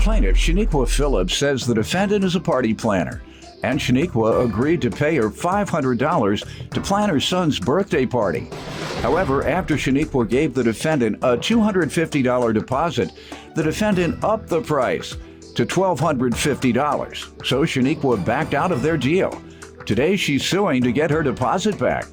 Plaintiff Shaniqua Phillips says the defendant is a party planner, and Shaniqua agreed to pay her $500 to plan her son's birthday party. However, after Shaniqua gave the defendant a $250 deposit, the defendant upped the price to $1,250, so Shaniqua backed out of their deal. Today, she's suing to get her deposit back.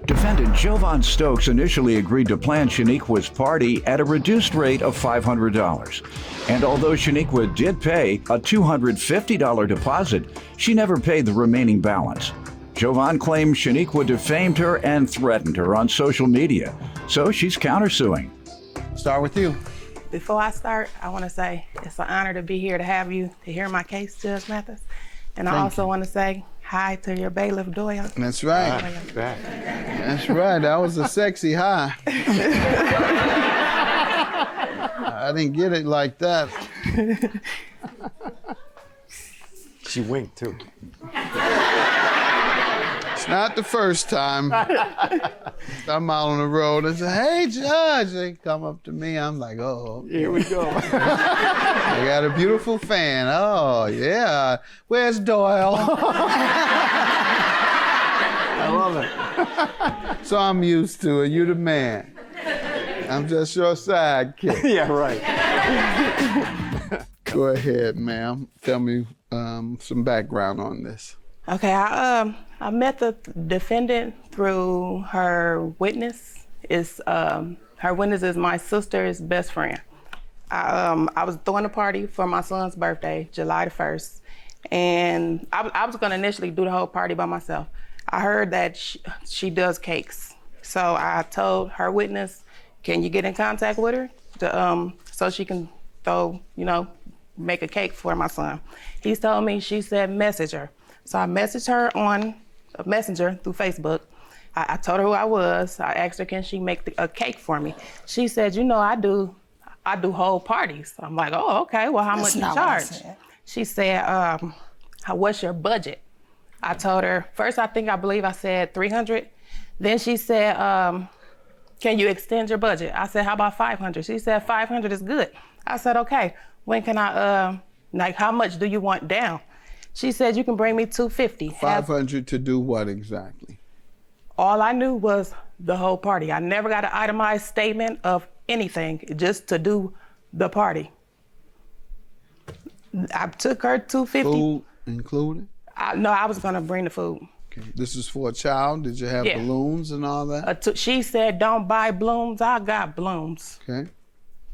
Defendant Jovan Stokes initially agreed to plan Shaniqua's party at a reduced rate of $500. And although Shaniqua did pay a $250 deposit, she never paid the remaining balance. Jovan claims Shaniqua defamed her and threatened her on social media, so she's countersuing. Start with you. Before I start, I want to say it's an honor to be here to have you to hear my case, Judge Mathis. And I also want to say hi to your bailiff, Doyle. That's right. That's right. That was a sexy hi. I didn't get it like that. She winked too. It's not the first time. I'm out on the road and say, "Hey, Judge." They come up to me. I'm like, "Oh, okay. Here we go." I got a beautiful fan. Oh, yeah. Where's Doyle? I love it. So I'm used to it. You the man. I'm just your sidekick. Yeah, right. Go ahead, ma'am. Tell me some background on this. Okay, I met the defendant through her witness. Her witness is my sister's best friend. I was throwing a party for my son's birthday, July the 1st, and I was gonna initially do the whole party by myself. I heard that she does cakes. So I told her witness, can you get in contact with her so she can make a cake for my son? He told me, she said, message her. So I messaged her on Messenger through Facebook. I told her who I was. I asked her, can she make a cake for me? She said, I do whole parties. I'm like, oh, okay, well, how much you charge? She said, what's your budget? I told her, first I believe I said 300. Then she said, can you extend your budget? I said, how about 500? She said, 500 is good. I said, okay, when can I, how much do you want down? She said, you can bring me 250. 500 to do what exactly? All I knew was the whole party. I never got an itemized statement of anything, just to do the party. I took her 250. Food included? No, I was gonna bring the food. Okay. This is for a child? Did you have balloons and all that? She said, don't buy balloons. I got balloons. Okay.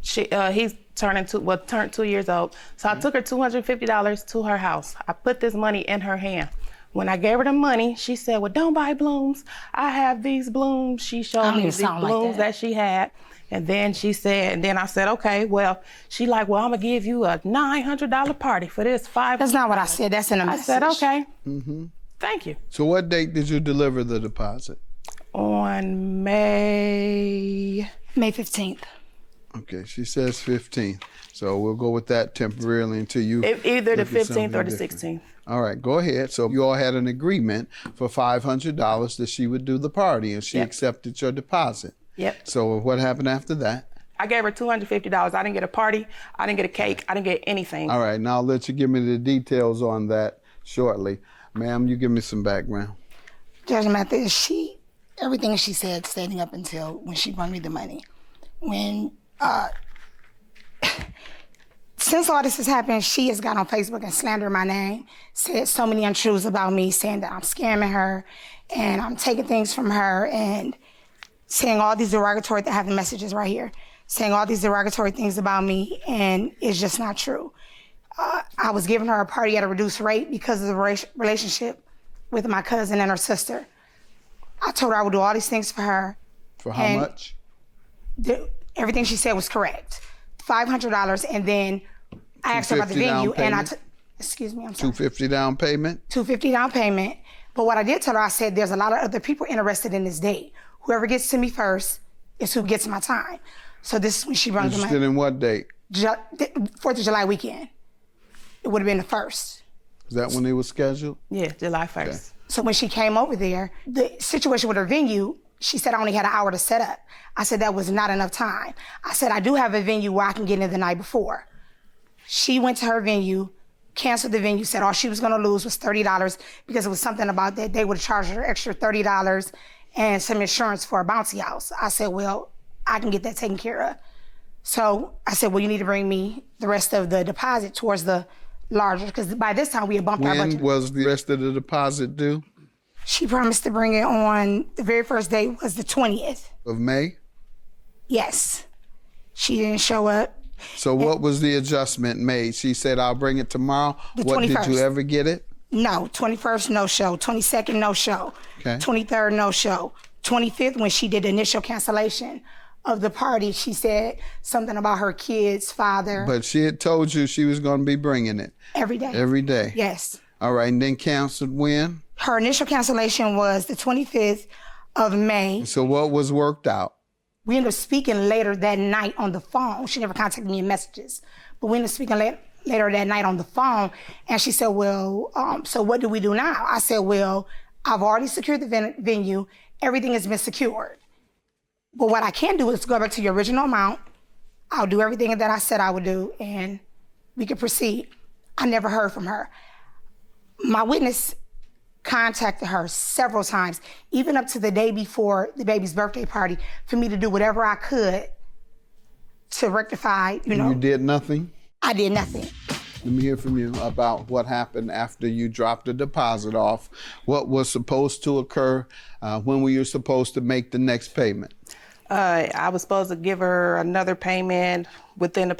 He's turned 2 years old. So I took her $250 to her house. I put this money in her hand. When I gave her the money, she said, well, don't buy balloons. I have these balloons. She showed me these balloons that she had. And then she said, and then I said, okay, well, she like, well, I'm gonna give you a $900 party for this $500. That's not what I said, that's in a message. I said, okay, thank you. So what date did you deliver the deposit? On May 15th. Okay, she says 15th. So we'll go with that temporarily until you... Either the 15th or the 16th. All right, go ahead. So you all had an agreement for $500 that she would do the party, and she accepted your deposit. Yep. So what happened after that? I gave her $250. I didn't get a party. I didn't get a cake. I didn't get anything. All right, now I'll let you give me the details on that shortly. Ma'am, you give me some background. Judge Mathis, everything she said standing up until when she brought me the money. Since all this has happened, she has got on Facebook and slandered my name, said so many untruths about me, saying that I'm scamming her and I'm taking things from her, and saying all these derogatory, I have the messages right here, saying all these derogatory things about me, and it's just not true. I was giving her a party at a reduced rate because of the relationship with my cousin and her sister. I told her I would do all these things for her. For how much? Everything she said was correct. $500, and then I asked her about the venue, and excuse me, I'm sorry. $250 down payment? $250 down payment. But what I did tell her, I said, there's a lot of other people interested in this date. Whoever gets to me first is who gets my time. So this is when she brought the money. Interested in what date? 4th of July weekend. It would have been the 1st. Is that when it was scheduled? Yeah, July 1st. Okay. So when she came over there, the situation with her venue, she said I only had an hour to set up. I said that was not enough time. I said I do have a venue where I can get in the night before. She went to her venue, canceled the venue, said all she was gonna lose was $30 because it was something about that they would charge her extra $30 and some insurance for a bouncy house. I said, well, I can get that taken care of. So I said, well, you need to bring me the rest of the deposit towards the larger, because by this time we had bumped our budget. When was the rest of the deposit due? She promised to bring it on, the very first day was the 20th. Of May? Yes. She didn't show up. So what was the adjustment made? She said, I'll bring it tomorrow. The What, 21st. did you ever get it? No, 21st, no show. 22nd, no show. Okay. 23rd, no show. 25th, when she did the initial cancellation of the party, she said something about her kid's father. But she had told you she was going to be bringing it. Every day. Every day? Yes. All right, and then canceled when? Her initial cancellation was the 25th of May. So what was worked out? We ended up speaking later that night on the phone. She never contacted me in messages. But we ended up speaking later that night on the phone. And she said, well, so what do we do now? I said, well, I've already secured the venue. Everything has been secured. But what I can do is go back to your original amount. I'll do everything that I said I would do, and we could proceed. I never heard from her. My witness contacted her several times, even up to the day before the baby's birthday party, for me to do whatever I could to rectify, You did nothing? I did nothing. Let me hear from you about what happened after you dropped the deposit off. What was supposed to occur? When were you supposed to make the next payment? I was supposed to give her another payment within a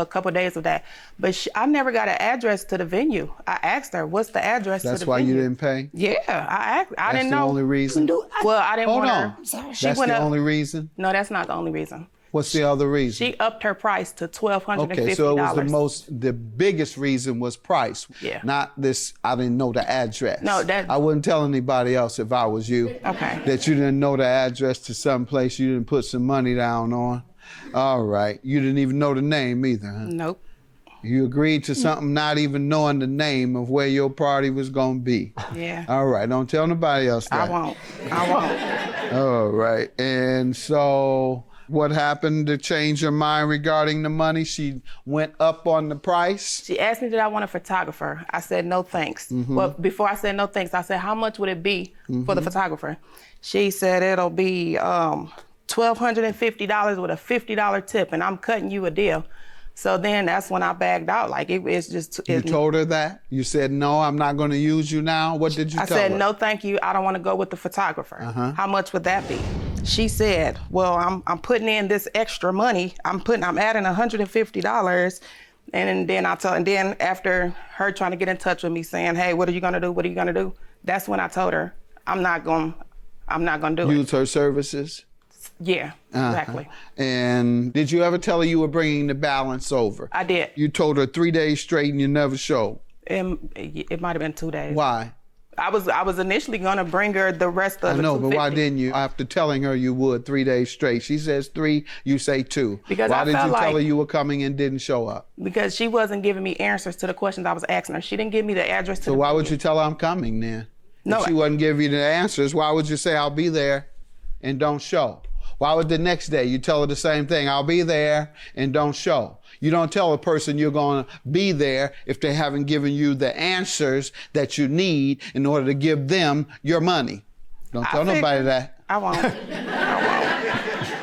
couple of days of that, but I never got an address to the venue. I asked her, "What's the address to the venue?" That's why you didn't pay? Yeah, I asked. I didn't know. That's the only reason? Well, I didn't Hold want on. her. That's the only reason? No, that's not the only reason. What's the other reason? She upped her price to $1,250. Okay, so it was the biggest reason was price. Yeah. Not this, I didn't know the address. No, I wouldn't tell anybody else if I was you. Okay. That you didn't know the address to some place you didn't put some money down on. All right. You didn't even know the name either, huh? Nope. You agreed to something not even knowing the name of where your party was going to be. Yeah. All right. Don't tell nobody else that. I won't. All right. And so what happened to change your mind regarding the money? She went up on the price? She asked me, did I want a photographer? I said, no, thanks. Well, before I said no, thanks, I said, how much would it be for the photographer? She said, it'll be $1,250 with a $50 tip, and I'm cutting you a deal. So then that's when I bagged out. Like, it's just... You told her that? You said, no, I'm not going to use you now? What did you tell her? I said, no, thank you. I don't want to go with the photographer. How much would that be? She said, well, I'm putting in this extra money. I'm adding $150. And then after her trying to get in touch with me saying, hey, what are you going to do? What are you going to do? That's when I told her, I'm not going to do it. Use her services? Yeah, exactly. And did you ever tell her you were bringing the balance over? I did. You told her 3 days straight and you never showed? It might have been 2 days. Why? I was initially going to bring her the rest of I the know, but why $250. didn't you? After telling her you would 3 days straight. She says 3, you say 2. Because why I did felt you tell her like- you were coming and didn't show up? Because she wasn't giving me answers to the questions I was asking her. She didn't give me the address to So the why venue. would you tell her I'm coming then? No, If she wouldn't give you the answers, why would you say I'll be there and don't show? Why would the next day you tell her the same thing? I'll be there and don't show. You don't tell a person you're going to be there if they haven't given you the answers that you need in order to give them your money. Don't tell nobody that. I won't.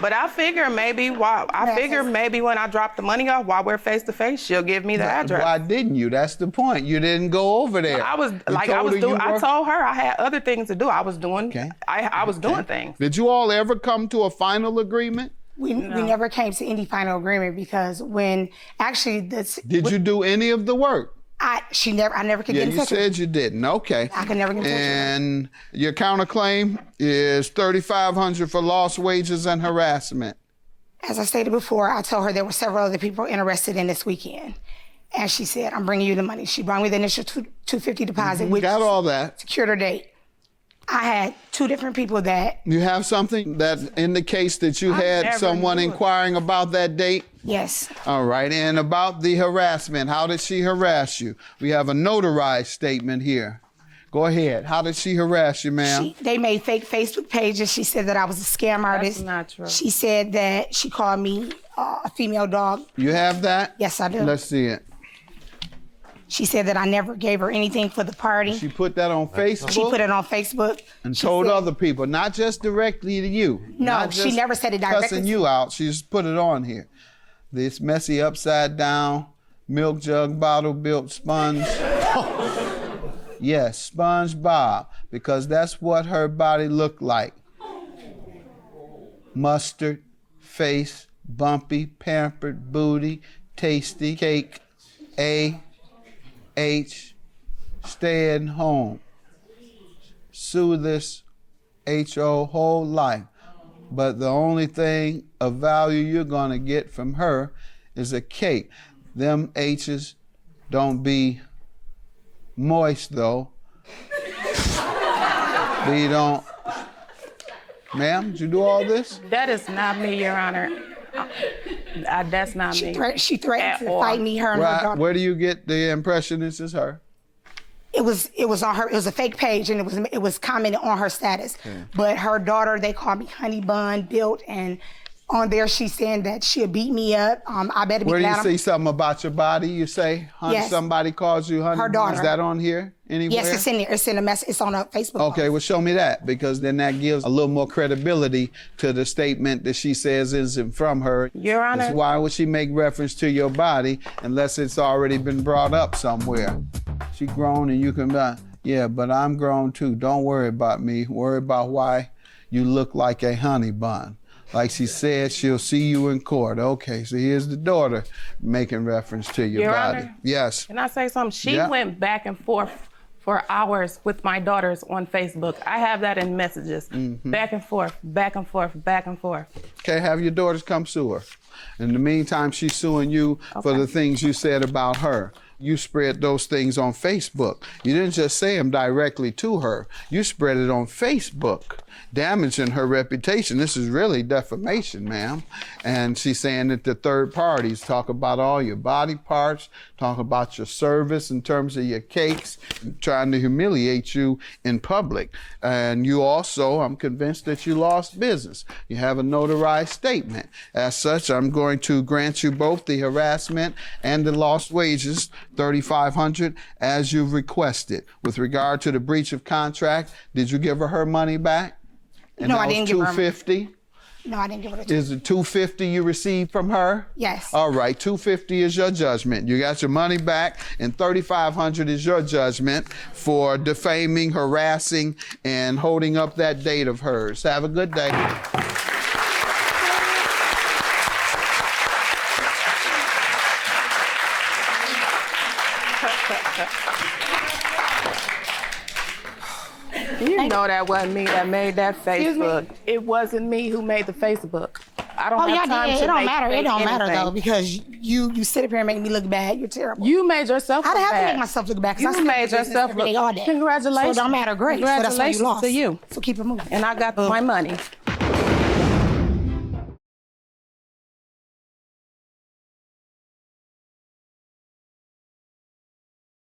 But I figure maybe when I drop the money off while we're face to face, she'll give me the address. Why didn't you? That's the point. You didn't go over there. I I told her I had other things to do. I was doing things. Did you all ever come to a final agreement? We never came to any final agreement because when actually Did you do any of the work? I never could Yeah, get in you touch with her. said you didn't. Okay. I could never get in touch with her. And your counterclaim is $3,500 for lost wages and harassment. As I stated before, I told her there were several other people interested in this weekend. And she said, I'm bringing you the money. She brought me the initial $250 deposit, which Got all that. secured her date. I had 2 different people that, You have something that indicates that you I had never someone knew it. inquiring about that date? yes, All right. And about the harassment, how did she harass you? We have a notarized statement here. Go ahead. How did she harass you, ma'am? they made fake Facebook pages. She said that I was a scam artist. not true. She said that she called me a female dog. You have that? Yes, I do. Let's see it. She said that I never gave her anything for the party. She put that on Facebook? She put it on Facebook. And She told said- other people, not just directly to you. No, Not she just never said it directly cussing to you out. She just put it on here. This messy upside down milk jug bottle built sponge. Yes, SpongeBob, because that's what her body looked like. Mustard, face, bumpy, pampered, booty, tasty, cake, A-H, staying home. Sue this H-O whole life. But the only thing of value you're gonna get from her is a cake. Them H's don't be moist though. We don't. Ma'am, did you do all this? That is not me, Your Honor. That's not me. She threatened At to all. fight me, her and her Right. daughter. Where do you get the impression this is her? It was on her. It was a fake page, and it was commented on her status. But her daughter, they called me Honey Bun Built, and on there she's saying that she'll beat me up. I better be Where do you glad. see something about your body? You say, honey, Yes. somebody calls you honey. Her daughter. Is that on here anywhere? Yes, it's in there. It's in a mess. It's on a Facebook. Okay, well, show me that, because then that gives a little more credibility to the statement that she says isn't from her. Your Honor. 'Cause why would she make reference to your body unless it's already been brought up somewhere? She grown and you can be, yeah, but I'm grown too. Don't worry about me. Worry about why you look like a honey bun. Like she said, she'll see you in court. Okay, so here's the daughter making reference to your body. Honor, Yes. Can I say something? She Yeah. went back and forth for hours with my daughters on Facebook. I have that in messages. Back and forth, back and forth, back and forth. Okay, have your daughters come sue her. In the meantime, she's suing you for the things you said about her. You spread those things on Facebook. You didn't just say them directly to her. You spread it on Facebook, damaging her reputation. This is really defamation, ma'am. And she's saying that the third parties talk about all your body parts, talk about your service in terms of your cakes, trying to humiliate you in public. And you also, I'm convinced that you lost business. You have a notarized statement. As such, I'm going to grant you both the harassment and the lost wages, $3,500, as you've requested. With regard to the breach of contract, did you give her money back? And No, that I didn't was give her- $250. No, I didn't give her the. Is it $250 you received from her? Yes. All right, $250 is your judgment. You got your money back, and $3,500 is your judgment for defaming, harassing, and holding up that date of hers. Have a good day. You know that wasn't me that made that Excuse me? Facebook. It wasn't me who made the Facebook. I don't Oh have yeah, time yeah. to It don't make matter. It fake don't matter anything. though, because you sit up here and make me look bad. You're terrible. You made yourself I look have to bad. make myself look bad. 'Cause You I sleep made in business yourself every day, look- all day. Congratulations. So it don't matter. Great. So that's why you Congratulations lost. to you. So keep it moving. And I got my money.